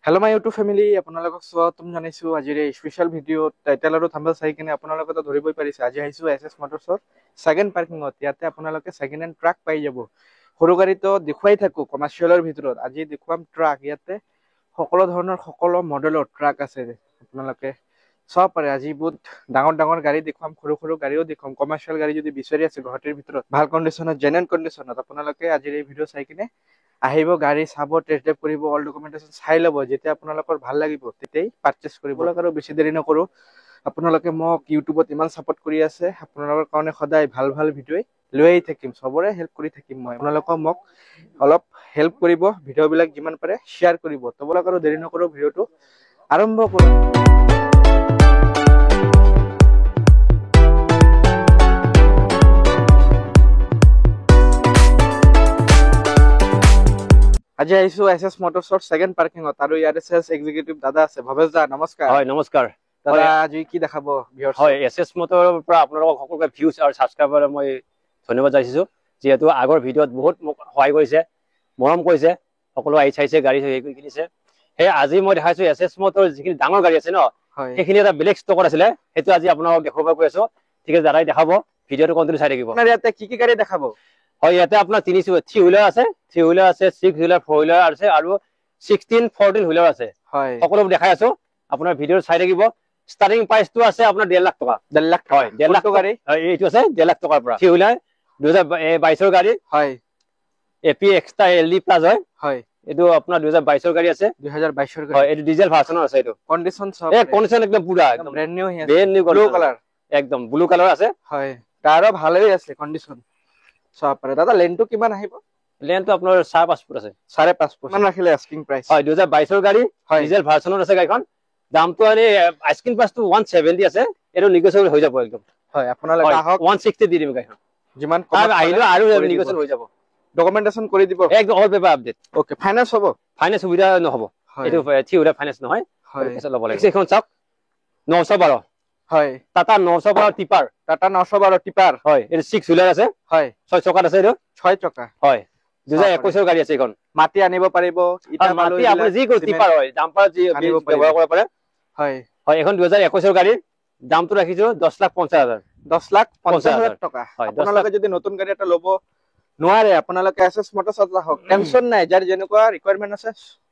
Hello my YouTube family, আপোনালোকক স্বাগতম জনাইছো আজিৰ এই স্পেশাল ভিডিও টাইটেল আৰু থাম্বনেল চাই কিনে আপোনালোকে তো ধৰিবই পাৰিছে আজি আহিছো এসএস মোটৰছৰ সেকেন্ড পাৰ্কিংত ইয়াতে আপোনালোকে সেকেন্ড হ্যান্ড ট্ৰাক পাই যাব সৰু গাড়ী তো দেখুৱাই থাকো কমাৰ্চিয়েলৰ ভিতৰত আজি দেখুৱাম ট্ৰাক ইয়াতে সকলো ধৰণৰ সকলো মডেলৰ ট্ৰাক আছে আপোনালোকে সব পাৰে আজি বহুত ডাঙৰ গাড়ী দেখুৱাম সৰু গাড়ীও দেখুৱাম কমাৰ্চিয়েল গাড়ী যদি বিচাৰি আছে গুৱাহাটীৰ ভিতৰত ভাল কণ্ডিচনত জেনুইন কণ্ডিচনত আপোনালোকে আজিৰ এই ভিডিও চাই কিনে আহিব গাড়ী চাব টেষ্ট ড্ৰাইভ কৰিব অল ডকুমেন্টেশন চাই লব যেতিয়া আপোনালোকৰ ভাল লাগিব তেতিয়াই পাৰচেজ কৰিব আৰু বেছি দেৰি নকৰো আপোনালোকে মোক ইউটিউবত ইমান সাপোৰ্ট কৰি আছে আপোনালোকৰ কাৰণে সদায় ভাল ভিডিও লৈ থাকিম সবৰে হেল্প কৰি থাকিম মই আপোনালোকক মোক অলপ হেল্প কৰিব ভিডিও বিলাক যিমান পাৰে শেয়াৰ কৰিব তোমালোকৰ আৰু দেৰি নকৰো ভিডিওটো আৰম্ভ কৰো আজি আইছো এসএস মোটৰছৰ সেকেন্ড পাৰ্কিংত আৰু ইয়াৰ সেলস এক্সিকিউটিভ দাদা আছে ভৱেশ দা নমস্কাৰ হয় নমস্কাৰ দাদা আজি কি দেখাব ভিউয়াৰ্স হয় এসএস মোটৰৰ পৰা আপোনালোকক সকলোকে ভিউজ আৰু সাবস্ক্ৰাইবাৰ মই ধন্যবাদ যাচিছো যেহেতু আগৰ ভিডিওত বহুত মোক সহায় কৰিছে মৰম কৰিছে সকলো আই চাইছে গাড়ী কিনিছে হে আজি মই দেখাইছো এসএস মোটৰ যিখিনি ডাঙৰ গাড়ী আছে ন সেইখিনি এটা বেলেগ ষ্টকত আছিল হেতু আজি আপোনালোকক দেখাব কৈ আছো ঠিক আছে দাদাই দেখাব ভিডিওটো কন্টিনিউ চাই থাকিব আপোনাৰ ইয়াতে কি গাড়ী দেখাব হয় ইয়াতে আপোনাৰ 3 হুইলাৰ আছে 3 হুইলাৰ আছে 6 হুইলাৰ 4 হুইলাৰ আছে আৰু 16 14 হুইলাৰ আছে হয় সকলো দেখাই আছো আপোনাৰ ভিডিও চাই থাকিব স্টাৰ্টিং প্ৰাইস টো আছে আপোনাৰ 1.5 লাখ টকা 1.5 লাখ হয় 1.5 লাখ গাড়ী এইটো আছে 1.5 লাখ টকাৰ পৰা 3 হুইলাৰ 2022 ৰ গাড়ী হয় এপি এক্সট্ৰা এলডি প্লাস হয় হয় এইটো আপোনাৰ 2022 ৰ গাড়ী আছে 2022 ৰ গাড়ী হয় এইটো ডিজেল ভাৰ্চনৰ আছে এইটো কন্ডিশন সব কন্ডিশন একদম পুৰা একদম ব্ৰ্যান্ড নিউ হে ব্ৰ্যান্ড নিউ ব্লু কালাৰ একদম ব্লু কালাৰ আছে হয় তাৰো ভালেই আছে কন্ডিশন সব পাৰে দাদা লেনটো কিমান আহিব লেনটো আপোনাৰ 5.5 ফুট আছে 5.5 ফুট মান ৰাখিলে আস্কিং প্ৰাইস হয় 2022 ৰ গাড়ী ডিজেল ভাৰ্চনৰ আছে গাড়ীখন দামটো আনি আস্কিং প্ৰাইসটো 170 আছে এটো নেগোশিয়েবল হৈ যাব একদম হয় আপোনালোকে আহক 160 দি দিম গাড়ীখন যিমান কম আহিলো আৰু নেগোশিয়েবল হৈ যাব ডকুমেন্টেশন কৰি দিব একদম all paper update okay finance হ'ব ফাইনান্স সুবিধা নহব এটো থিওৰা ফাইনান্স নহয় হয় পইচা ল'ব লাগে এখন চাওক 912 হয় টাটা 912 টিপাৰ টাটা 912 টিপাৰ হয় এটো 6 হুইলাৰ আছে হয় 6 চকাত আছে এটো 6 চকা হয় 2021 ৰ গাড়ী আছে এখন মাটি আনিব পাৰিব ইটা মাটি আপুনি যি কো টিপাৰ হয় ডাম্পাৰ যি ব্যৱহাৰ কৰিব পাৰে হয় হয় এখন 2021 ৰ গাড়ী দামটো ৰাখিছো 10,50,000 10,50,000 টকা আপোনালোকে যদি নতুন গাড়ী এটা ল'ব নোৱাৰে আপোনালোকে এসএস মোটৰছত যাওক টেনচন নাই যাৰ যেনেকুৱা ৰিকোয়াৰমেন্ট আছে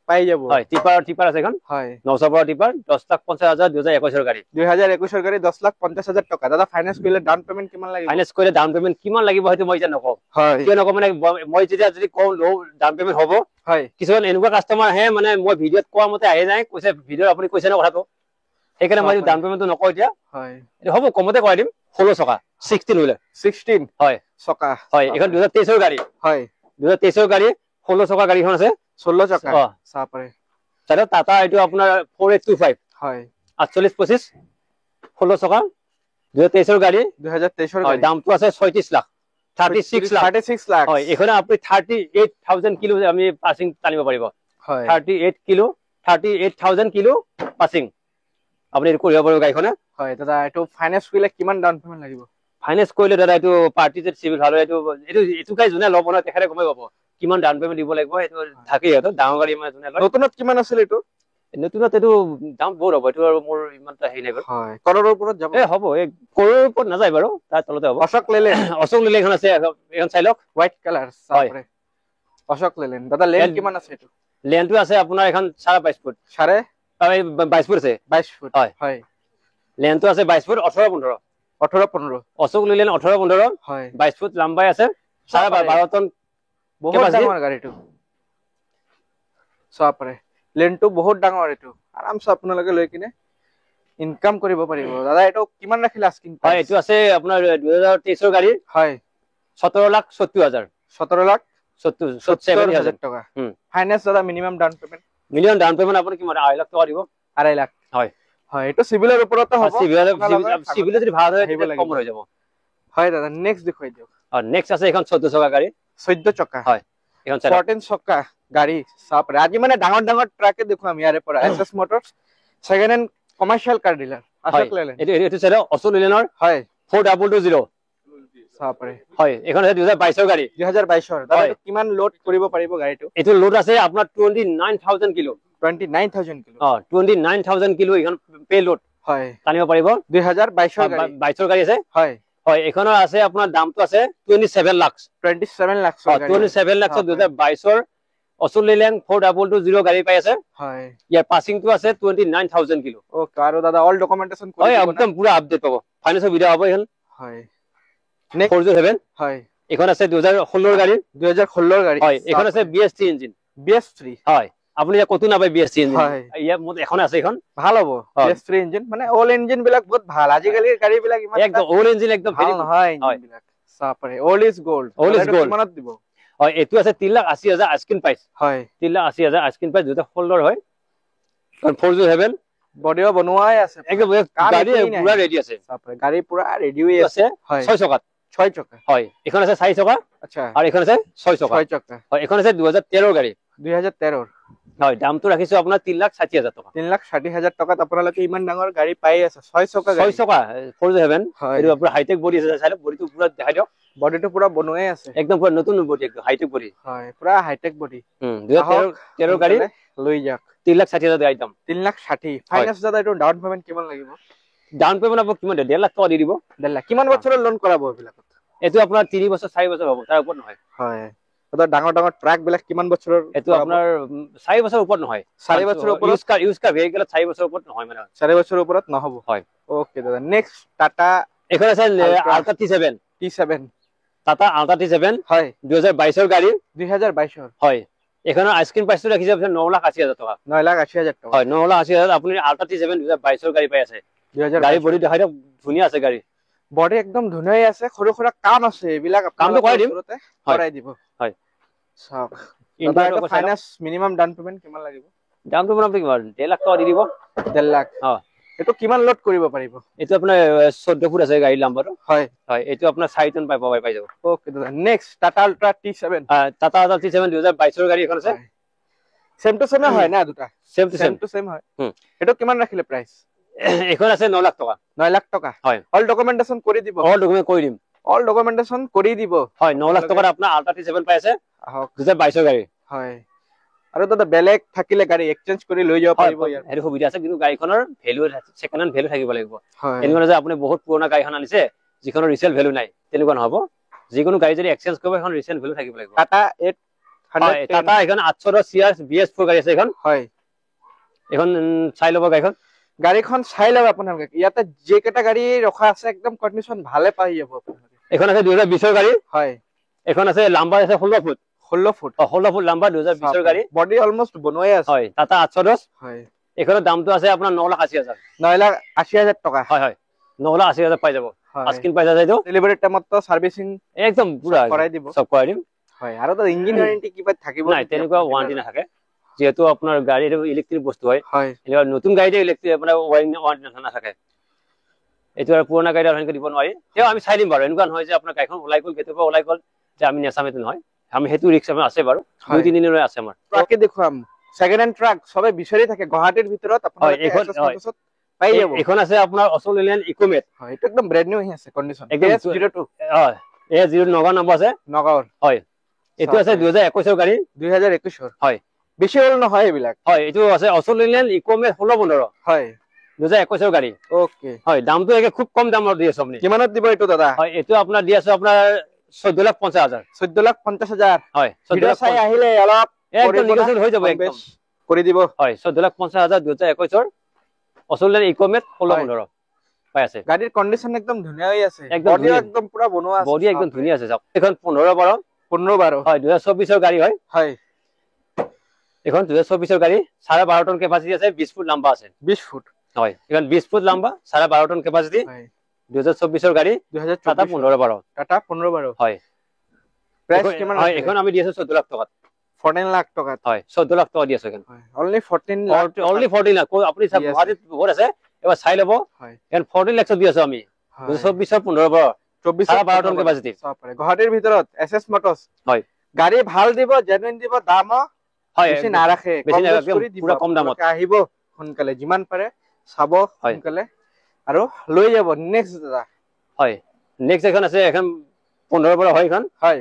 পাই যাব হয় টিপাৰ আছে এখন হয় 912 টিপাৰ 10,50,000 2021 ৰ গাড়ী 2021 ৰ গাড়ী 10,50,000 টকা দাদা ফাইনান্স কৰিলে ডাউন পেমেন্ট কিমান লাগিব ফাইনান্স কৰিলে ডাউন পেমেন্ট কিমান লাগিব হয়তো মই জানো নকওঁ হয় কিয় নকওঁ মানে মই যদি কওঁ লো ডাউন পেমেন্ট হ'ব হয় কিছুমান এনেকুৱা কাস্টমাৰ আহে মানে মই ভিডিওত কোৱা মতে আহি যায় কৈছে ভিডিও আপুনি কৈছে না কথাটো সেইকাৰণে মই ডাউন পেমেন্টটো নকওঁ এতিয়া হয় এটো হ'ব কমতে কৰাই দিম 16 চকা 16 হুইলাৰ 16 হয় চকা হয় এখন 2023 ৰ গাড়ী হয় 2023 ৰ গাড়ী 16 চকা গাড়ীখন আছে 16 চকা চাহ পাৰে তাতে টাটা এইটো আপোনাৰ 4825 হয় 4825 16 চকা 2023 ৰ গাড়ী 2023 ৰ হয় দামটো আছে 36 লাখ 36 লাখ হয় এখানে আপনি 38,000 কিলো আমি পাসিং টানিব পাৰিব হয় 38,000 কিলো পাসিং আপনি কৰিব পাৰিব গাড়ীখনে হয় দাদা এটো ফাইনান্স কৰিলে কিমান ডাউন পেমেন্ট লাগিব ফাইনান্স কৰিলে দাদা এটো পাৰ্টি যে সিভিল ভাল এটো গাড়ী জুনে লব না তেখেতে গমে পাব কিমান ডাউন পেমেন্ট দিব লাগিব এটো থাকে এটো ডাঙৰ গাড়ী মানে জুনে লয় নতুনত কিমান আছিল এটো নতুনত এটো দাম বহুত হ'ব এটো আৰু মোৰ ইমানটা হেই নাই বাৰু হয় কৰৰৰ ওপৰত যাব হ'ব কৰৰৰ ওপৰত নাযায় বাৰু তাৰ তলতে হ'ব অশোক লেলেন এখন আছে এখন চাই লওক হোৱাইট কালাৰ চাপৰে অশোক লেলেন দাদা লেন কিমান আছে এটো লেনটো আছে আপোনাৰ এখন 22.5 ফুট 22 ফুট আছে 22 ফুট হয় হয় লেনটো আছে 22 ফুট 18-15 অশোক লেলেন 18-15 হয় 22 ফুট লম্বাই আছে 12.5 টন বহুত ডাঙৰ গাড়ীটো চাপৰে লেনটো বহুত ডাঙৰ এটো আৰামছে আপোনালোকে লৈ কিনে ইনকাম কৰিব পাৰিব দাদা এটো কিমান ৰাখিলা আস্কিং হয় এটো আছে আপোনাৰ 2023 ৰ গাড়ী হয় 17,70,000 17,70,000 টকা ফাইনান্স দাদা minimum down payment million down payment আপুনি কিমান 2.5 লাখ টকা দিব 2.5 লাখ হয় হয় এটো সিভিলৰ ওপৰতে হ'ব সিভিল যদি ভাল হয় কম হৈ যাব হয় দাদা নেক্সট দেখুৱাই দিয়ক আৰু নেক্সট আছে এখন 14 চকা গাড়ী 14 চকা হয় এখন 14 চকা গাড়ী চাপৰে আজি মানে ডাঙৰ ট্ৰাকে দেখুৱাম ইয়াৰে পৰা এসএস মোটৰছ সেকেন্ড হ্যান্ড কমাৰ্শিয়াল কাৰ ডিলাৰ অশোক লেলেন এটো চাইলো অশোক লেলেনৰ হয় 4220 চাপৰে হয় এখন আছে 2022 ৰ গাড়ী 2022 ৰ দাদা কিমান লোড কৰিব পাৰিব গাড়ীটো এটো লোড আছে আপোনাৰ 29,000 কিলো 29,000 কিলো 29,000 কিলো এখন পে লোড হয় টানিব পাৰিব 2022 গাড়ী 22 গাড়ী আছে হয় হয় এখনৰ আছে আপোনাৰ দামটো আছে 27 লাখ 27 লাখ 27 লাখ 2022 অস্ট্ৰেলিয়ান 4220 গাড়ী পাই আছে হয় ইয়াৰ পাসিংটো আছে 29,000 কিলো ওকে আৰু দাদা অল ডকুমেন্টেশন কৰি হয় দিব একদম পুৰা আপডেট পাব ফাইনেন্সৰ সুবিধা হ'ব এখন হয় 407 হয় এখন আছে 2016 গাড়ী 2016 গাড়ী হয় এখন আছে BS3 ইঞ্জিন BS3 হয় আপুনি কত নাপায় BS3 ইঞ্জিন হয় ইয়া মোৰ এখন আছে এখন ভাল হ'ব BS3 ইঞ্জিন মানে অল ইঞ্জিন বিলাক বহুত ভাল আজিকালি গাড়ী বিলাক ইমান একদম অল ইঞ্জিন একদম ভাল নহয় ইঞ্জিন বিলাক সাপৰে অল ইজ গোল্ড কিমানত দিব হয় এটো আছে 3,80,000 আস্কিন প্ৰাইস হয় 3,80,000 আস্কিন প্ৰাইস 2016 হয় 407 বডিও বনোৱাই আছে একদম গাড়ী পুৰা ৰেডি আছে সাপৰে গাড়ী পুৰা ৰেডি হৈ আছে হয় 6 চকা 6 চকা হয় এখন আছে 4 চকা আচ্ছা আৰু এখন আছে 6 চকা 6 চকা হয় এখন আছে 2013 গাড়ী 2013 হয় দামটো ৰাখিছো আপোনাৰ 3,60,000 টকা 3,60,000 টকাত আপোনালোকে ইমান ডাঙৰ গাড়ী পাই আছে 6 চকা 6 চকা 407 এটো আপোনাৰ হাইটেক বডি আছে চাইলে বডিটো পুৰা দেখাই দিও বডিটো পুৰা বনোৱাই আছে একদম পুৰা নতুন বডি একদম হাইটেক বডি হয় পুৰা হাইটেক বডি 2013 গাড়ী লৈ যাক 3,60,000 আইটেম 3,60,000 ফাইনান্স দাদা এটো ডাউন পেমেন্ট কিমান লাগিব ডাউন পেমেন্ট আপক কিমান 1.5 লাখ টকা দি দিব 1.5 লাখ কিমান বছৰৰ লোন কৰাব এবিলাকত এটো আপোনাৰ 3 বছৰ 4 বছৰ হ'ব তাৰ ওপৰত নহয় হয় দাদা ডাঙৰ ডাঙৰ ট্ৰাক বিলাক কিমান বছৰৰ এটো আপোনাৰ 4 বছৰ ওপৰত নহয় 4 বছৰৰ ওপৰত ইউজ কাৰ ভেহিকল 4 বছৰ ওপৰত নহয় মানে 4 বছৰৰ ওপৰত নহব হয় ওকে দাদা নেক্সট টাটা এখন আছে ultra T7 Tata ultra T7 হয় 2022 ৰ গাড়ী 2022 হয় এখনৰ আইসক্ৰিম প্ৰাইসটো ৰাখিছে 9,80,000 টকা 9,80,000 টকা হয় 9,80,000 আপুনি আল্ট্ৰা T7 2022 ৰ গাড়ী পাই আছে 2022 গাড়ী বডি দেখাই ধুনীয়া আছে গাড়ী বডি একদম ধুনীয়া আছে সৰু সৰু কাম আছে এবিলাক কামটো কৰাই দিম কৰাই দিব হয় সব ইন্টাৰটো ফাইনান্স মিনিমাম ডাউন পেমেন্ট কিমান লাগিব দামটো আপোনাক কিমান 1.5 লাখ টকা দি দিব 1.5 লাখ এটো কিমান লোড কৰিব পাৰিব এটো আপোনাৰ 14 ফুট আছে গাড়ী নাম্বাৰটো হয় হয় এটো আপোনাৰ 4 টন পাই যাব ওকে দাদা next Tata ultra T7 Tata ultra T7 2022 ৰ গাড়ী এখন আছে সেম টু সেম হয় না দুটা সেম টু সেম হয় এটো কিমান ৰাখিলে প্ৰাইস এখন আছে 9 লাখ টকা 9 লাখ টকা হয় অল ডকুমেন্টেশন কৰি দিব অল ডকুমেন্ট কৰি দিম অল ডকুমেন্টেশন কৰি দিব হয় 9 লাখ টকাত আপোনাৰ আল্ট্ৰা T7 পাই আছে 2022 ৰ গাড়ী হয় আৰু দাদা বেলেগ থাকিলে গাড়ী এক্সচেঞ্জ কৰি লৈ যাব পাৰিব ইয়াৰ এৰ সুবিধা আছে কিন্তু গাড়ীখনৰ ভ্যালু সেকেন্ড হ্যান্ড ভ্যালু থাকিব লাগিব হয় এনেকুৱা যে আপুনি বহুত পুৰণা গাড়ীখন আনিছে যিখনৰ ৰিসেল ভ্যালু নাই তেনেকুৱা নহব যিকোনো গাড়ী যদি এক্সচেঞ্জ কৰিব এখন ৰিসেল ভ্যালু থাকিব লাগিব টাটা 800 টাটা এখন 810 CR BS4 গাড়ী আছে এখন হয় এখন চাই লব গাড়ীখন চাই লব আপোনালোকে ইয়াতে যে কেটা গাড়ী ৰখা আছে একদম কন্ডিশন ভালে পাই যাব আপোনালোকে এখন আছে 2020 ৰ গাড়ী হয় এখন আছে লম্বা আছে 16 ফুট 16 ফুট 16 ফুট লম্বা 2020 ৰ গাড়ী বডি অলমোস্ট বনোৱাই আছে হয় টাটা 810 হয় এখনৰ দামটো আছে আপোনাৰ 9,80,000 9,80,000 টকা হয় হয় 9,80,000 পাই যাব আস্কিন প্ৰাইস আছে এইটো ডেলিভাৰি টাইমত তো সাৰ্ভিসিং একদম পুৰা কৰাই দিব সব কৰাই দিম হয় আৰু তো ইঞ্জিন ওয়াৰেন্টি কিবা থাকিব নাই তেনেকুৱা ওয়াৰেন্টি নাথাকে যেহেতু আপোনাৰ গাড়ীৰ ইলেক্ট্ৰিক বস্তু হয় হয় এবাৰ নতুন গাড়ীতে ইলেক্ট্ৰিক আপোনাৰ ওয়াৰেন্টি নাথাকে এটো আৰু পুৰণা গাড়ী আৰু দিব নোৱাৰি তেও আমি চাই দিম বাৰু এনেকুৱা নহয় যে আপোনাৰ গাড়ীখন ওলাই গল কেতিয়াবা ওলাই গল যে আমি নেচামেটো নহয় আমি হেতু ৰিক্স আছে বাৰু 2-3 দিনলৈ আছে আমাৰ ট্ৰাকে দেখুৱাম সেকেন্ড হ্যান্ড ট্ৰাক সবে বিচাৰি থাকে গুৱাহাটীৰ ভিতৰত আপোনাৰ এখন পাই যাব এখন আছে আপোনাৰ অস্ট্ৰেলিয়ান ইকোমেট হয় এটা একদম ব্ৰ্যান্ড নিউ আছে কন্ডিশন S02 হয় A0 নগাঁও নম্বৰ আছে নগাঁৱৰ হয় এটো আছে 2021 ৰ গাড়ী 2021 ৰ হয় বেছি হল নহয় এবিলাক হয় এটো আছে অস্ট্ৰেলিয়ান ইকোমেট 1615 হয় 2021 ৰ গাড়ী ওকে হয় দামটো একে খুব কম দামত দি আছে আপুনি কিমানত দিব এটো দাদা হয় এটো আপোনাৰ দি আছে আপোনাৰ 14,50,000 14,50,000 হয় ভিডিও চাই আহিলে অলপ একদম নিগোচিয়েট হৈ যাব একদম কৰি দিব হয় 14,50,000 2021 ৰ অস্ট্ৰেলিয়ান ইকোমেট 1615 পাই আছে গাড়ীৰ কন্ডিশন একদম ধুনীয়া হৈ আছে বডি একদম পুৰা বনোৱা আছে বডি একদম ধুনীয়া আছে এখন 15 হয় 2024 ৰ গাড়ী হয় হয় এখন 2024 ৰ গাড়ী 12.5 টন কেপাসিটি আছে 20 ফুট লম্বা আছে 20 ফুট হয় এখন 20 ফুট লম্বা 12.5 টন কেপাসিটি হয় 2024 ৰ গাড়ী 2024 টাটা 1512 টাটা 1512 হয় প্রাইস কিমান হয় এখন আমি দি আছো 14 লাখ টকা 14 লাখ টাকা হয় 14 লাখ টাকা দি আছো এখন অনলি 14 লাখ অনলি 14 লাখ আপুনি সব গুৱাহাটীত বহুত আছে এবাৰ চাই লব হয় এখন 14 লাখ দি আছো আমি 2024 ৰ 15 12 টন কেপাসিটি গুৱাহাটীৰ ভিতৰত এসএস মোটৰস হয় গাড়ী ভাল দিব জেনুইন দিব দাম হয় বেছি নাৰাখে পুৰা কম দামত আহিব সোনকালে যিমান পাৰে চাব সোনকালে আৰু লৈ যাব নেক্সট দাদা হয় নেক্সট এখন আছে এখন 15 পৰা হয় এখন হয়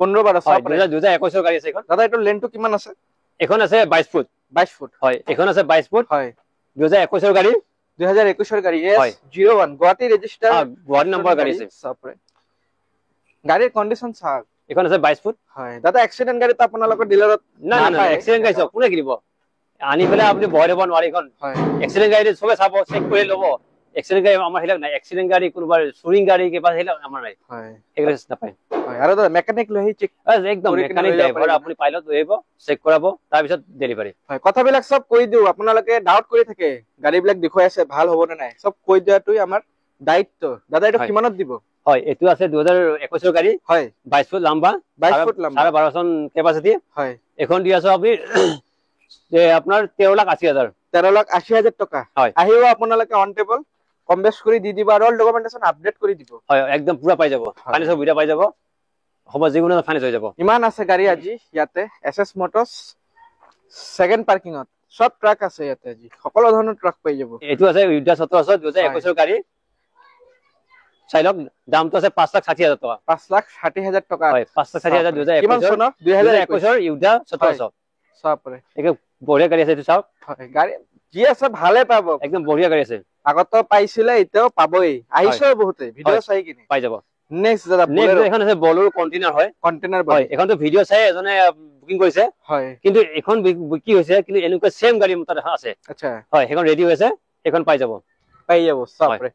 15 12 সব 2021 ৰ গাড়ী আছে এখন দাদা এটো লেনটো কিমান আছে এখন আছে 22 ফুট 22 ফুট হয় এখন আছে 22 ফুট হয় 2021 গাড়ী 2021 গাড়ী S01 Guwahati register Guwahati number গাড়ী আছে সাপৰে গাড়ীৰ কন্ডিশন চাওক এখন আছে 22 ফুট হয় দাদা এক্সিডেন্ট গাড়ী তো আপোনালোকৰ ডিলাৰত না না এক্সিডেন্ট গাড়ী কোনে কিনিব আনি পেলে আপুনি বহাই দিব নোৱাৰি এখন হয় এক্সিডেন্ট গাড়ী সবে চাব চেক কৰি ল'ব এক্সিডেন্ট গাড়ী আমাৰ হিলাক নাই এক্সিডেন্ট গাড়ী কোনোবা চুৰিং গাড়ী কিবা হিলাক আমাৰ নাই হয় এগুলো নাপায় হয় আৰু দাদা মেকানিক লৈ চেক একদম মেকানিক ড্ৰাইভাৰ আপুনি পাইলট লৈ আহিব চেক কৰাব তাৰ পিছত ডেলিভাৰী হয় কথাবিলাক সব কৈ দিও আপোনালোকে ডাউট কৰি থাকে গাড়ীবিলাক দেখুৱাই আছে ভাল হ'ব নে নাই সব কৈ দিয়াটোই আমাৰ দায়িত্ব দাদা এটা কিমানত দিব হয় এটো আছে 2021 গাড়ী হয় 22 ফুট লম্বা 22 ফুট লম্বা 12.5 টন ক্যাপাসিটি হয় এখন দি আছো আপুনি যে আপোনাৰ 13,80,000 13,80,000 টকা হয় আহিব আপোনালোকে অন টেবল কম বেছ কৰি দি দিব আৰু অল ডকুমেন্টেশন আপডেট কৰি দিব হয় একদম পুৰা পাই যাব ফাইনান্স সুবিধা পাই যাব হ'ব যিকোনো ফাইনান্স হৈ যাব ইমান আছে গাড়ী আজি ইয়াতে এসএস মোটরস সেকেন্ড পার্কিংত সব ট্রাক আছে ইয়াতে আজি সকলো ধৰণৰ ট্রাক পাই যাব এটো আছে ইউডা 17 2021 গাড়ী চাইলক দামটো আছে 5,60,000 টকা 5,60,000 টকা হয় 5,60,000 2021 কিমান চনৰ 2021 ইউডা 17 সাপৰে এক বঢ়িয়া গাড়ী আছে এটো চাওক হয় গাড়ী যি আছে ভালে পাব একদম বঢ়িয়া গাড়ী আছে আগতো পাইছিলে এতিয়াও পাবই আহিছে বহুতে ভিডিও চাই কিনে পাই যাব নেক্সট দাদা নেক্সট এখন আছে বলেৰো কন্টেইনাৰ হয় কন্টেইনাৰ হয় এখনটো ভিডিও চাই এজনে বুকিং কৰিছে হয় কিন্তু এখন কি হৈছে কিন্তু এনেকুৱা সেম গাড়ী মত আছে আচ্ছা হয় এখন ৰেডি হৈছে এখন পাই যাব সাপৰে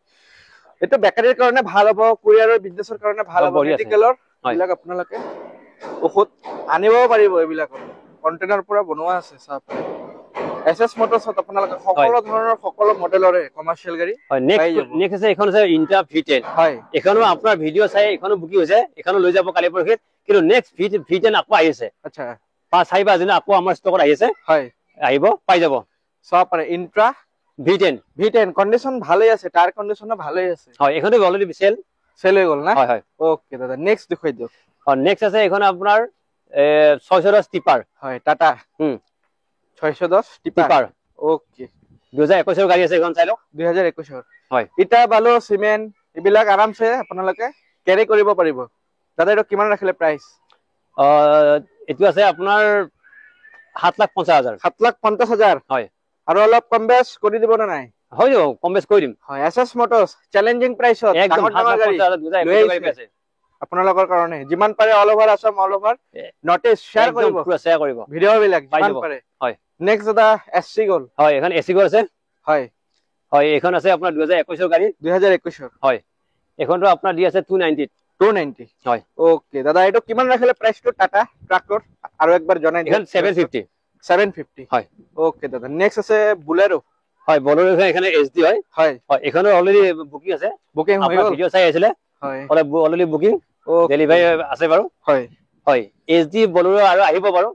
এটো বেকাৰীৰ কাৰণে ভাল হ'ব কুৰিয়াৰৰ বিজনেছৰ কাৰণে ভাল হ'ব মেডিকেলৰ এইবিলাক আপোনালোকে বহুত আনিব পাৰিব এইবিলাক কন্টেইনাৰ পুৰা বনোৱা আছে সাপৰে এসএস মোটৰসত আপোনালোকে সকলো ধৰণৰ সকলো মডেলৰে কমাৰ্শিয়াল গাড়ী হয় নেক্সট আছে এখন আছে ইন্টা V10 হয় এখনো আপোনাৰ ভিডিও চাই এখনো বুকিং হৈছে এখনো লৈ যাব কালি পৰহিত কিন্তু নেক্সট V10 আকৌ আহিছে আচ্ছা 5-6 দিন আকৌ আমাৰ ষ্টকত আহিছে হয় আহিব পাই যাব সাপৰে ইন্ট্ৰা V10 কন্ডিশন ভালে আছে টায়াৰ কন্ডিশনো ভালে আছে হয় এখনো অলৰেডি সেল হৈ গল না হয় হয় ওকে দাদা নেক্সট দেখুৱাই দিও আৰু নেক্সট আছে এখন আপোনাৰ 610 টিপাৰ হয় টাটা 610 টিপাৰ ওকে 2021 গাড়ী আছে এখন চাই লওক 2021 হয় ইটা বালু সিমেন্ট এবিলাক আৰামছে আপোনালোকে ক্যাৰি কৰিব পাৰিব দাদা এটা কিমান ৰাখিলে প্ৰাইস এটো আছে আপোনাৰ 7,50,000 7,50,000 হয় আৰু অলপ কম বেছ কৰি দিব না নাই হৈ যাব কম বেছ কৰি দিম হয় এসএস মোটৰস চ্যালেঞ্জিং প্ৰাইসত একদম 7,50,000 গাড়ী আছে আপোনালোকৰ কাৰণে যিমান পাৰে all over Assam all over notice share কৰিব পুৰা শেয়াৰ কৰিব ভিডিও বিলাক যিমান পাৰে হয় নেক্সট দাদা এসসি গল হয় এখন এসি গল আছে হয় হয় এখন আছে আপোনাৰ 2021 গাড়ী 2021 হয় এখনটো আপোনাৰ দি আছে 290 হয় ওকে দাদা এটো কিমান ৰাখিলে প্ৰাইসটো টাটা ট্ৰাক্টৰ আৰু একবাৰ জনাই দিন এখন 750 হয় ওকে দাদা নেক্সট আছে বুলেৰো হয় বলেৰো এখানে এসডি হয় হয় হয় এখনো অলৰেডি বুকিং আছে বুকিং হৈ গল ভিডিও চাই আছিলে হয় অলৰেডি বুকিং ডেলিভাৰী আছে বাৰু হয় হয় এসডি বলেৰো আৰু আহিব বাৰু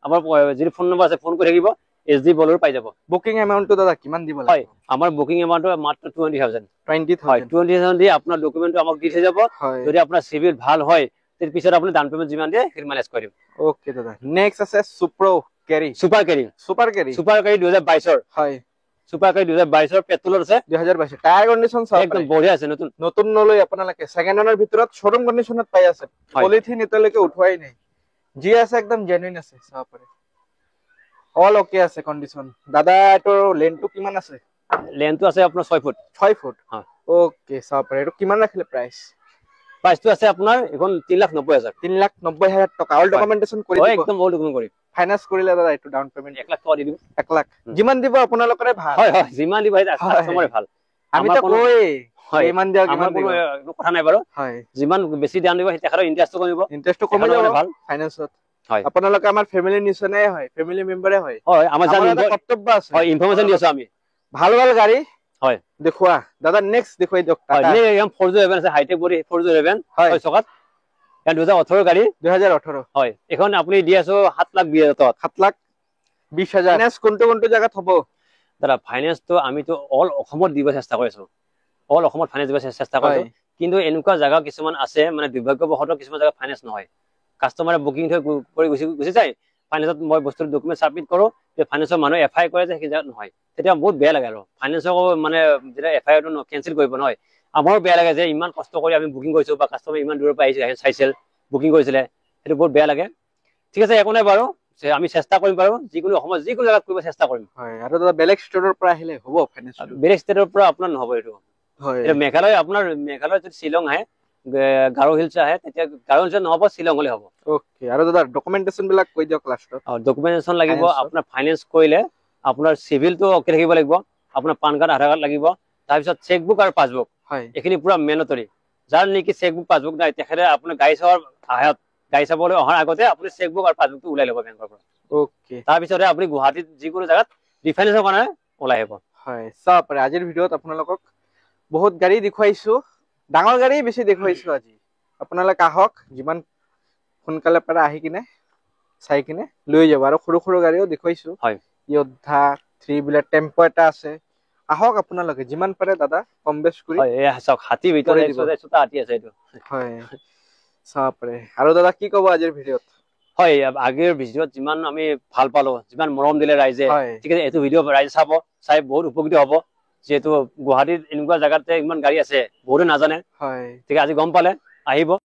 আমাৰ যি ফোন নম্বৰ আছে ফোন কৰি থাকিব এসডি বলেৰো পাই যাব বুকিং এমাউন্টটো দাদা কিমান দিব লাগে হয় আমাৰ বুকিং এমাউন্টটো মাত্ৰ 20,000 হয় 20,000 20,000 দি আপোনাৰ ডকুমেন্টটো আমাক দি থৈ যাব যদি আপোনাৰ সিভিল ভাল হয় তাৰ পিছত আপুনি ডাউন পেমেন্ট যিমান দিয়ে সেইটো মেনেজ কৰিম ওকে দাদা নেক্সট আছে সুপ্ৰো কেৰি সুপাৰ কেৰি 2022 ৰ হয় সুপাৰ কেৰি 2022 ৰ পেট্ৰলৰ আছে 2022 টায়াৰ কন্ডিশন সব একদম বঢ়িয়া আছে নতুন নলৈ আপোনালোকে সেকেন্ড ওনাৰ ভিতৰত শোৰুম কন্ডিশনত পাই আছে পলিথিন এতিয়ালৈকে উঠোৱাই নাই জি আছে একদম জেনুইন আছে সব পাৰে অল ওকে আছে কন্ডিশন দাদা এটো লেনটো কিমান আছে লেনটো আছে আপোনাৰ 6 ফুট হয় ওকে সব পাৰে এটো কিমান ৰাখিলে প্ৰাইসটো আছে আপোনাৰ এখন 3,90,000 3,90,000 টকা অল ডকুমেন্টেশন কৰি দিব একদম অল ডকুমেন্ট কৰি ফাইনান্স কৰিলে দাদা এটো ডাউন পেমেন্ট 1 লাখ টকা দি দিম 1 লাখ যিমান দিব আপোনালোকৰে ভাল হয় হয় যিমান দিব কাস্টমাৰে ভাল আমি তো কই ইমান দিয়া কিমান দিব কোনো কথা নাই বাৰু হয় যিমান বেছি দাম দিব তেখেতৰ ইন্টাৰেষ্টটো কমিব কমি যাব ভাল ফাইনান্সত হয় আপোনালোকে আমাৰ ফ্যামিলি নিছনে হয় ফ্যামিলি মেম্বাৰে হয় হয় আমাৰ জানি কৰ্তব্য আছে হয় ইনফৰমেশন দি আছো আমি ভাল গাড়ী হয় দেখুৱা দাদা নেক্সট দেখুৱাই দিয়ক টাটা হয় একদম 407 আছে হাইটেক বডি 407 হয় চকাত এন 2018 গাড়ী 2018 হয় এখন আপুনি দি আছো 7,20,000 7,20,000 ফাইনান্স কোনটো জায়গাত হ'ব দাদা ফাইনান্স তো আমি তো অল অসমত দিব চেষ্টা কৰিছো অল অসমত ফাইনান্স দিব চেষ্টা কৰিছো কিন্তু এনেকুৱা জায়গা কিছুমান আছে মানে দুৰ্ভাগ্যবশতঃ কিছুমান জায়গা ফাইনান্স নহয় কাস্টমাৰে বুকিং কৰি গুছি যায় ফাইনান্সত মই বস্তুৰ ডকুমেন্ট সাবমিট কৰো যে ফাইনান্সৰ মানুহ এফআই কৰে যে কি নহয় তেতিয়া বহুত বেয়া লাগে আৰু ফাইনান্সক মানে যেটা এফআইআৰটো কেনসেল কৰিব নহয় আমাৰো বেয়া লাগে যে ইমান কষ্ট কৰি আমি বুকিং কৰিছো বা কাস্টমাৰ ইমান দূৰৰ পৰা আহিছে চাইছিল বুকিং কৰিছিলে সেইটো বহুত বেয়া লাগে ঠিক আছে একো নাই বাৰু আমি চেষ্টা কৰিম বাৰু যিকোনো সময়ত যিকোনো জায়গাত কৰিব চেষ্টা কৰিম হয় আৰু দাদা বেলেগ ষ্টেটৰ পৰা আহিলে হ'ব ফাইনেন্স বেলেগ ষ্টেটৰ পৰা আপোনাৰ নহ'ব এইটো হয় এটা মেঘালয় আপোনাৰ মেঘালয় যদি শ্বিলং আহে গাৰো হিলছ আহে তেতিয়া গাৰো হিলছ নহ'ব শ্বিলং হ'লে হ'ব ওকে আৰু দাদা ডকুমেন্টেশন বিলাক কৈ দিয়ক লাষ্টত ডকুমেন্টেশন লাগিব Finance ৰ। আপোনাৰ ফাইনেন্স কৰিলে আপোনাৰ চিভিলটো অকে থাকিব লাগিব আপোনাৰ পান কাৰ্ড আধাৰ কাৰ্ড লাগিব তাৰপিছত চেকবুক আৰু পাছবুক হয় এইখিনি পুৰা মেণ্ডটৰী যাৰ নেকি চেকবুক পাছবুক নাই তেখেতে আপোনাৰ গাড়ী চাবলৈ অহাৰ আগতে আপুনি চেকবুক আৰু পাছবুকটো ওলাই ল'ব বেংকৰ পৰা ওকে তাৰপিছতে আপুনি গুৱাহাটীত যিকোনো জায়গাত ৰিফাইনেন্সৰ কাৰণে ওলাই আহিব হয় চাওক পাৰে আজিৰ ভিডিঅ'ত আপোনালোকক বহুত গাড়ী দেখুৱাইছো ডাঙৰ গাড়ী বেছি দেখুৱাইছো আজি আপোনালোক আহক যিমান সোনকালে পাৰে আহি কিনে চাই কিনে লৈ যাব আৰু সৰু সৰু গাড়ীও দেখুৱাইছো হয় য়োদ্ধা 3 বিলাক টেম্পো এটা আছে আহক আপোনালোকে যিমান পাৰে দাদা কম বেছ কৰি হয় এয়া চাওক হাতী ভিতৰত 100টা হাতী আছে এইটো হয় চাওক পাৰে আৰু দাদা কি ক'ব আজিৰ ভিডিঅ'ত হয় আগৰ ভিডিঅ'ত যিমান আমি ভাল পালো যিমান মৰম দিলে ৰাইজে হয় ঠিক আছে এইটো ভিডিঅ' ৰাইজে চাই বহুত উপকৃত হ'ব যিহেতু গুৱাহাটীত এনেকুৱা জায়গাতে ইমান গাড়ী আছে বহুতে নাজানে হয় ঠিক আছে আজি গম পালে আহিব